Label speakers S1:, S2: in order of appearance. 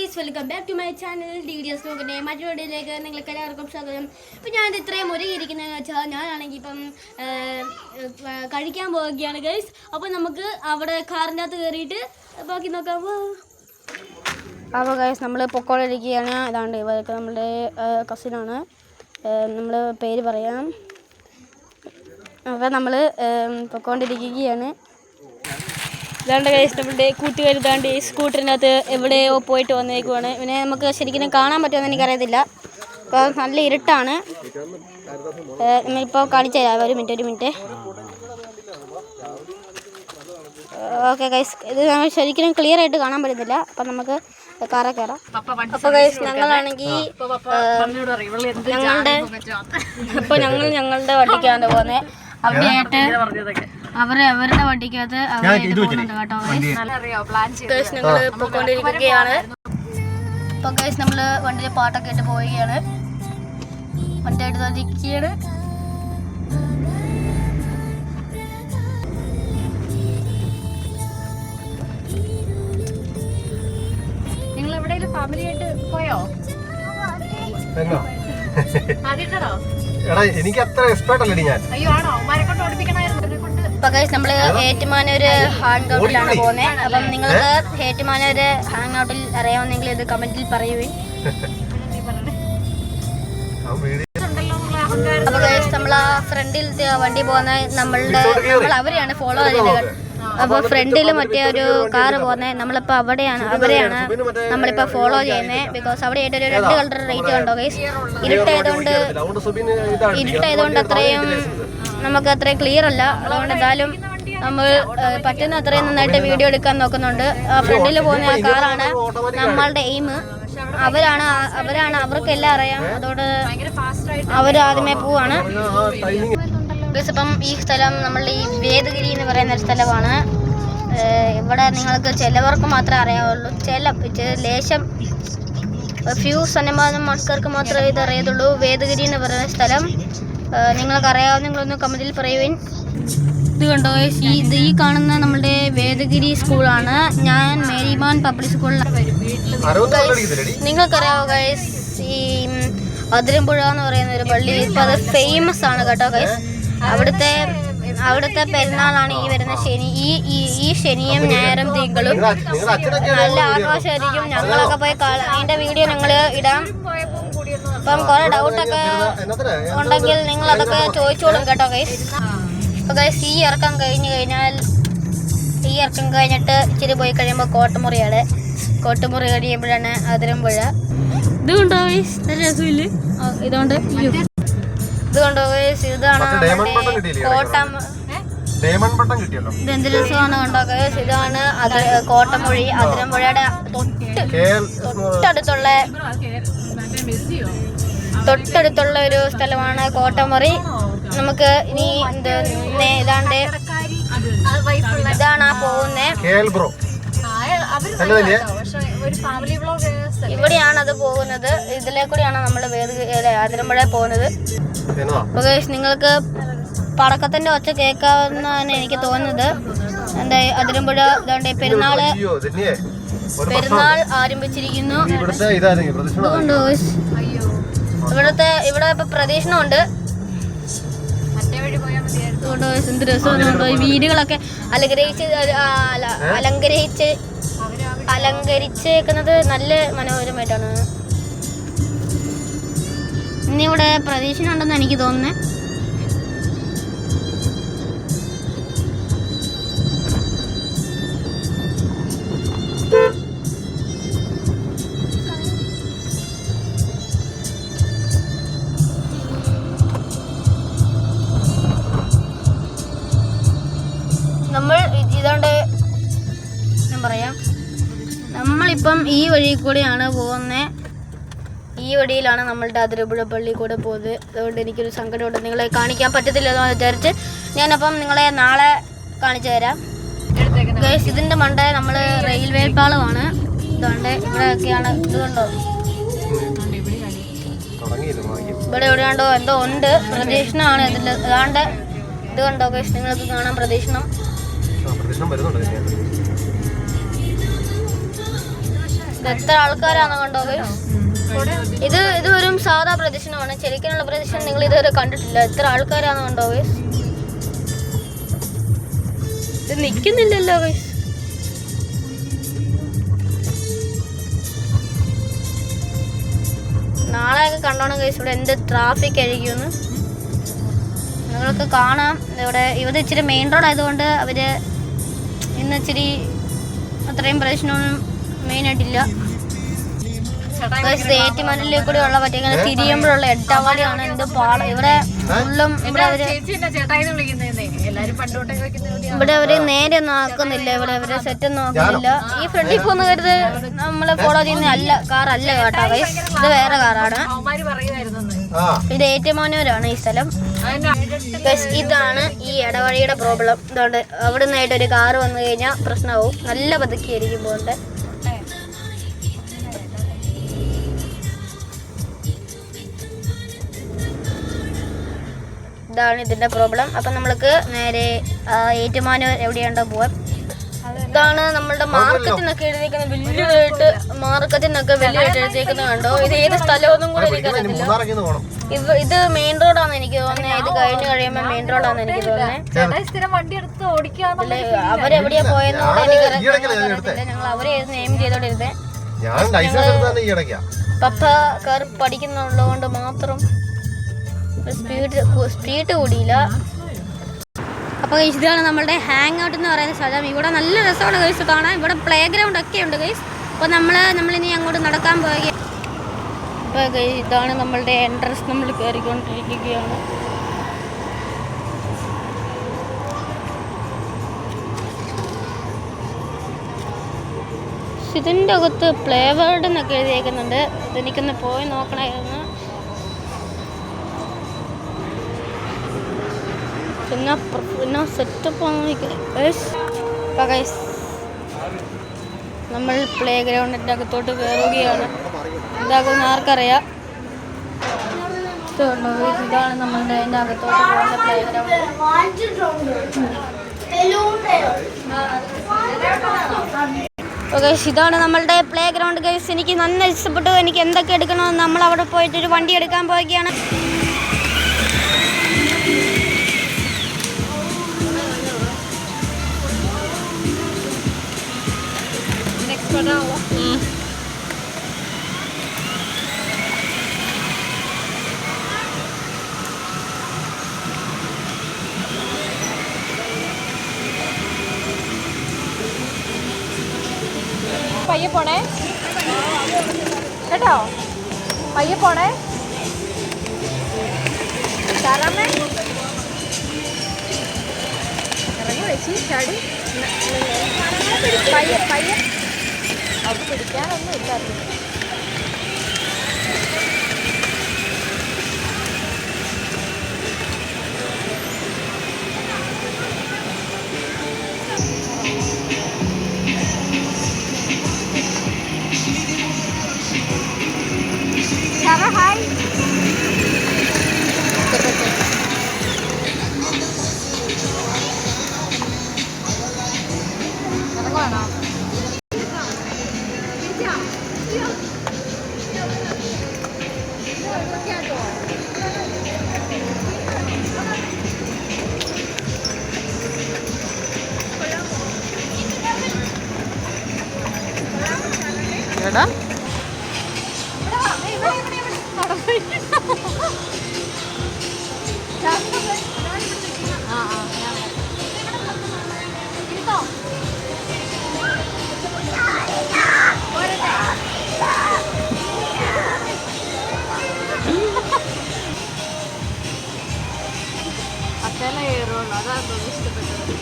S1: Guys, welcome back to my channel DDS നോക്കട്ടെ. മറ്റൊരു വീഡിയോയിലേക്ക് നിങ്ങൾക്ക് എല്ലാവർക്കും സ്വാഗതം. അപ്പോൾ ഞാനിത് ഇത്രയും ഒരുങ്ങിയിരിക്കുന്നതെന്ന് വെച്ചാൽ ഞാനാണെങ്കിൽ ഇപ്പം കഴിക്കാൻ പോവുകയാണ് ഗൈസ്. അപ്പോൾ നമുക്ക് അവിടെ കാറിൻ്റെ അകത്ത് കയറിയിട്ട് ബാക്കി നോക്കാം. അപ്പോൾ ഗൈസ് നമ്മൾ പൊക്കോണ്ടിരിക്കുകയാണ്. അതാണ്ട് ഇവരൊക്കെ നമ്മുടെ കസിനാണ്. നമ്മൾ പേര് പറയാം. അപ്പോൾ നമ്മൾ പൊക്കോണ്ടിരിക്കുകയാണ്. ഇതാണ്ട് ഗൈസ് നമ്മുടെ കൂട്ടുകാർ ഇതാണ്ട് ഈ സ്കൂട്ടറിനകത്ത് എവിടെയോ പോയിട്ട് വന്നേക്കുവാണ്. പിന്നെ നമുക്ക് ശരിക്കും കാണാൻ പറ്റുമെന്ന് എനിക്കറിയത്തില്ല. ഇപ്പോൾ നല്ല ഇരുട്ടാണ്. നമ്മളിപ്പോൾ കാണിച്ചു തരാം. ഒരു മിനിറ്റ്. ഓക്കെ ഗൈസ്, ഇത് ശരിക്കും ക്ലിയർ ആയിട്ട് കാണാൻ പറ്റുന്നില്ല. അപ്പം നമുക്ക് കാറെ കയറാം. അപ്പോൾ ഗൈസ് ഞങ്ങളാണെങ്കിൽ ഞങ്ങളുടെ വണ്ടിക്കാണ് പോകുന്നത്. അവിടെയായിട്ട് അവരുടെ വണ്ടിക്കകത്ത് ഞങ്ങൾ പോയിക്കൊണ്ടിരിക്കുകയാണ്. ഇപ്പൊ ഗൈസ് നമ്മള് വണ്ടിയിൽ പാട്ടൊക്കെ ഇട്ട് പോവുകയാണ്. വണ്ടിയായിട്ട് തന്നിരിക്കുകയാണ്. നിങ്ങൾ എവിടെയെങ്കിലും ഫാമിലി ആയിട്ട് പോയോ?
S2: എനിക്ക് അത്ര എക്സ്പേർട്ട് അല്ലേ ഞാൻ.
S1: ഇപ്പൊ ഗൈസ് നമ്മള് ഏറ്റുമാനൂര് ഹാങ് ഔട്ടിലാണ് പോകുന്നത്. അപ്പം നിങ്ങൾക്ക് ഏറ്റുമാനൂര് ഹാങ് ഔട്ടിൽ അറിയാവുന്നെങ്കിൽ ഇത് കമന്റിൽ പറയുവേ. അപ്പൊ ഗൈസ് നമ്മളാ ഫ്രണ്ടിൽ വണ്ടി പോകുന്ന നമ്മൾ അവരെയാണ് ഫോളോ ചെയ്യുന്നത്. അപ്പോൾ ഫ്രണ്ടിൽ മറ്റേ ഒരു കാറ് പോകുന്നത്. നമ്മളിപ്പോൾ അവരെയാണ് നമ്മളിപ്പോൾ ഫോളോ ചെയ്യുന്നത്. ബിക്കോസ് അവിടെ ആയിട്ട് ഒരു റെഡ് കളർ റേറ്റ് കണ്ടോ ഗൈസ്. ഇരുട്ടായതുകൊണ്ട് അത്രയും നമുക്ക് അത്രയും ക്ലിയർ അല്ല. അതുകൊണ്ട് എന്തായാലും നമ്മൾ പറ്റുന്ന അത്രയും നന്നായിട്ട് വീഡിയോ എടുക്കാൻ നോക്കുന്നുണ്ട്. ഫ്രണ്ടിൽ പോകുന്ന ആ കാറാണ് നമ്മളുടെ എയിം. അവരാണ് അവർക്കെല്ലാം അറിയാം. അതുകൊണ്ട് അവരാദ്യമേ പോവാണ്. ഇപ്പം ഈ സ്ഥലം നമ്മളുടെ ഈ വേദഗിരി എന്ന് പറയുന്ന ഒരു സ്ഥലമാണ്. ഇവിടെ നിങ്ങൾക്ക് ചിലവർക്ക് മാത്രമേ അറിയാവുള്ളൂ. ലേശം ഫ്യൂ ശതമാനം ആൾക്കാർക്ക് മാത്രമേ ഇത് അറിയത്തുള്ളൂ. വേദഗിരി എന്ന് പറയുന്ന സ്ഥലം നിങ്ങൾക്ക് അറിയാവുന്ന നിങ്ങളൊന്ന് കമന്റിൽ പറയുവിൻ. ഇത് കണ്ടോ ഈ കാണുന്ന നമ്മളുടെ വേദഗിരി സ്കൂളാണ്. ഞാൻ മേരിമാൻ പബ്ലിക് സ്കൂളിലാണ്. നിങ്ങൾക്കറിയാവോ ഗൈസ്, ഈ അതിരമ്പുഴ എന്ന് പറയുന്ന ഒരു പള്ളി ഇപ്പം അത് ഫേമസ് ആണ് കേട്ടോ ഗൈസ്. അവിടുത്തെ പെരുന്നാളാണ് ഈ വരുന്ന ശനി. ഈ ശനിയും ഞായറും തിങ്കളും നല്ല ആഘോഷമായിരിക്കും. ഞങ്ങളൊക്കെ പോയി അതിന്റെ വീഡിയോ ഞങ്ങൾ ഇടാം. അപ്പം കുറെ ഡൗട്ടൊക്കെ ഉണ്ടെങ്കിൽ നിങ്ങൾ അതൊക്കെ ചോദിച്ചോളും കേട്ടോ ഗൈസ്. അപ്പോൾ ഗൈസ് ഈ ഇറക്കം കഴിഞ്ഞിട്ട് ഇച്ചിരി പോയി കഴിയുമ്പോൾ കോട്ടുമുറി കഴിയുമ്പോഴാണ് അതിരമ്പുഴ. ഇത് കൊണ്ടോ ഗൈസ്, നല്ല രസമില്ലേ? ഇതുകൊണ്ട് ഇതാണ് ഇതെന്ത് രസമാണ് കണ്ടോ ഗൈസ്. ഇതാണ് കോട്ടമുഴി. അതിരമ്പുഴയുടെ തൊട്ടടുത്തുള്ള ഒരു സ്ഥലമാണ് കോട്ടമുറി. നമുക്ക് ഇനി ഇതാണ് ആ പോകുന്നത്. ഇവിടെയാണ് അത് പോകുന്നത്. ഇതിലെ കൂടിയാണ് നമ്മൾ അതിരമ്പുഴ പോകുന്നത്. അപ്പൊ ഗൈസ് നിങ്ങൾക്ക് പടക്കത്തിന്റെ ഒച്ച കേൾക്കാവുന്നതാണ് എനിക്ക് തോന്നുന്നത്. എന്താ അതിരമ്പുഴ ഇതാണ്ട് പെരുന്നാൾ ആരംഭിച്ചിരിക്കുന്നു. ഇവിടെ ഇപ്പൊ പ്രദക്ഷിണമുണ്ട്. എന്ത് രസമുണ്ടോ ഈ വീടുകളൊക്കെ അലങ്കരിച്ചേക്കുന്നത് നല്ല മനോഹരമായിട്ടാണ്. ഇന്നിവിടെ പ്രദക്ഷിണം ഉണ്ടെന്ന് എനിക്ക് തോന്നുന്നത്. നമ്മളിപ്പം ഈ വഴി കൂടെയാണ് പോകുന്നത്. ഈ വഴിയിലാണ് നമ്മളുടെ അതിരമ്പുഴ പള്ളി കൂടെ പോകുന്നത്. അതുകൊണ്ട് എനിക്കൊരു സങ്കടമുണ്ട്. നിങ്ങളെ കാണിക്കാൻ പറ്റത്തില്ല എന്ന് വിചാരിച്ച് ഞാനപ്പം നിങ്ങളെ നാളെ കാണിച്ചു തരാം ഗൈസ്. ഇതിൻ്റെ മണ്ട നമ്മൾ റെയിൽവേ പാളമാണ്. ഇതുകൊണ്ട് ഇവിടെയൊക്കെയാണ്. ഇതുകൊണ്ടോ ഇവിടെ എവിടെയാണ്ടോ എന്തോ ഉണ്ട്. പ്രദക്ഷിണമാണ് ഇതിൽ. അതാണ്ട് ഇത് കണ്ടോ ഗൈസ്, നിങ്ങൾക്ക് കാണാം പ്രദക്ഷിണം. എത്ര ആൾക്കാരാണെന്ന് കണ്ടോ ഗൈസ്? ഇത് ഒരു സാധാ പ്രദർശനമാണ്. ശരിക്കുള്ള പ്രദർശനം നിങ്ങൾ ഇതുവരെ കണ്ടിട്ടില്ല. എത്ര ആൾക്കാരാണെന്ന് കണ്ടോ ഗൈസ്? ഇത് നിൽക്കുന്നില്ലല്ലോ ഗൈസ്. നാളെയൊക്കെ കണ്ടോണം ഗൈസ് ഇവിടെ എന്ത് ട്രാഫിക് ആയിരിക്കുമെന്ന് നിങ്ങൾക്ക് കാണാം. ഇവിടെ ഇച്ചിരി മെയിൻ റോഡ് ആയതുകൊണ്ട് അവര് ഇന്ന് ഇച്ചിരി അത്രയും പ്രശ്നമൊന്നും മെയിനായിട്ടില്ല. ഏറ്റുമാനൂരിലേക്ക് കൂടി ഉള്ള പറ്റിയ തിരിയുമ്പോഴുള്ള എട്ടവാടിയാണ് എന്ത് പാടം. ഇവിടെ ഫുള്ളും ഇവിടെ അവര് നേരെ ഒന്നും ആക്കുന്നില്ല. ഇവിടെ അവര് സെറ്റ് ഒന്നും ആക്കുന്നില്ല. ഈ ഫ്രണ്ടിൽ പോകുന്ന കരുത് നമ്മള് ഫോളോ ചെയ്യുന്ന കാറല്ല കേട്ടോ ഗൈസ്. ഇത് വേറെ കാറാണ്. ഇത് ഏറ്റുമാനൂരാണ് ഈ സ്ഥലം. ഇതാണ് ഈ ഇടവഴിയുടെ പ്രോബ്ലം. ഇതുകൊണ്ട് അവിടെ നിന്നായിട്ട് ഒരു കാറ് വന്നു കഴിഞ്ഞാൽ പ്രശ്നമാവും. നല്ല പതുക്കിയായിരിക്കും പോകുന്നത്. ഇതാണ് ഇതിന്റെ പ്രോബ്ലം. അപ്പം നമ്മൾക്ക് നേരെ ഏറ്റുമാനൂർ എവിടെയാണ്ടോ പോവാം. ഇതാണ് നമ്മളുടെ മാർക്കറ്റിൽ നിന്നൊക്കെ എഴുതിയിരിക്കുന്നത്. വലിയതായിട്ട് മാർക്കറ്റിൽ നിന്നൊക്കെ വലിയതായിട്ട് എഴുതിയിരിക്കുന്നത് കണ്ടോ. ഇത് ഏത് സ്ഥലമൊന്നും കൂടെ എനിക്കറിയത്തില്ല. ഇത് മെയിൻ റോഡാന്ന് എനിക്ക് തോന്നുന്നത്. ഇത് കഴിയുമ്പോൾ മെയിൻ റോഡാന്ന് എനിക്ക് തോന്നുന്നത്. അവരെവിടെയാ പോയെന്നോടെ എനിക്കറിയത്തില്ല. ഞങ്ങൾ അവരെ നെയിം ചെയ്തോണ്ടിരുന്നേ. പപ്പ കാർ പഠിക്കുന്നുള്ളതുകൊണ്ട് മാത്രം സ്പീഡ് കൂടിയില്ല. അപ്പോൾ ഇതാണ് നമ്മളുടെ ഹാങ് ഔട്ട് എന്ന് പറയുന്ന സ്ഥലം. ഇവിടെ നല്ല രസമാണ് ഗൈസ് കാണാൻ. ഇവിടെ പ്ലേ ഗ്രൗണ്ട് ഒക്കെ ഉണ്ട് ഗൈസ്. അപ്പോൾ നമ്മളിനി അങ്ങോട്ട് നടക്കാൻ പോവുകയാണ്. അപ്പോൾ ഇതാണ് നമ്മളുടെ എൻട്രൻസ്. നമ്മൾ കയറിക്കൊണ്ടിരിക്കുകയാണ്. ഇതിൻ്റെ അകത്ത് പ്ലേ വേൾഡ് എന്നൊക്കെ എഴുതിയേക്കുന്നുണ്ട്. ഇതെനിക്കൊന്ന് പോയി നോക്കണമായിരുന്നു. പിന്നെ സെറ്റപ്പ് നമ്മൾ പ്ലേ ഗ്രൗണ്ടിൻ്റെ അകത്തോട്ട് കയറുകയാണ്. ഇതാകുന്ന ആർക്കറിയാം. ഇതാണ് നമ്മളുടെ അതിൻ്റെ അകത്തോട്ട് പോകുന്ന പ്ലേ ഗ്രൗണ്ട്. ഇതാണ് നമ്മളുടെ പ്ലേ ഗ്രൗണ്ട് ഗൈസ്. എനിക്ക് നന്നായി ഇഷ്ടപ്പെട്ടു. എനിക്ക് എന്തൊക്കെ എടുക്കണമെന്ന് നമ്മൾ അവിടെ പോയിട്ടൊരു വണ്ടി എടുക്കാൻ പോവുകയാണ്.
S2: പയ്യെ പോണേ കേട്ടോ. പയ്യെ പോണേ. ഇറങ്ങി വെച്ച് ചാടി. പയ്യെ പയ്യെ. അത് പിടിക്കാനൊന്നും ഇല്ലായിരുന്നു. ഹായ്. ഇറങ്ങുവാണോ? എടാ അത്തേല കയറുള്ളൂ. അതാണ് ഇഷ്ടപ്പെട്ടത്.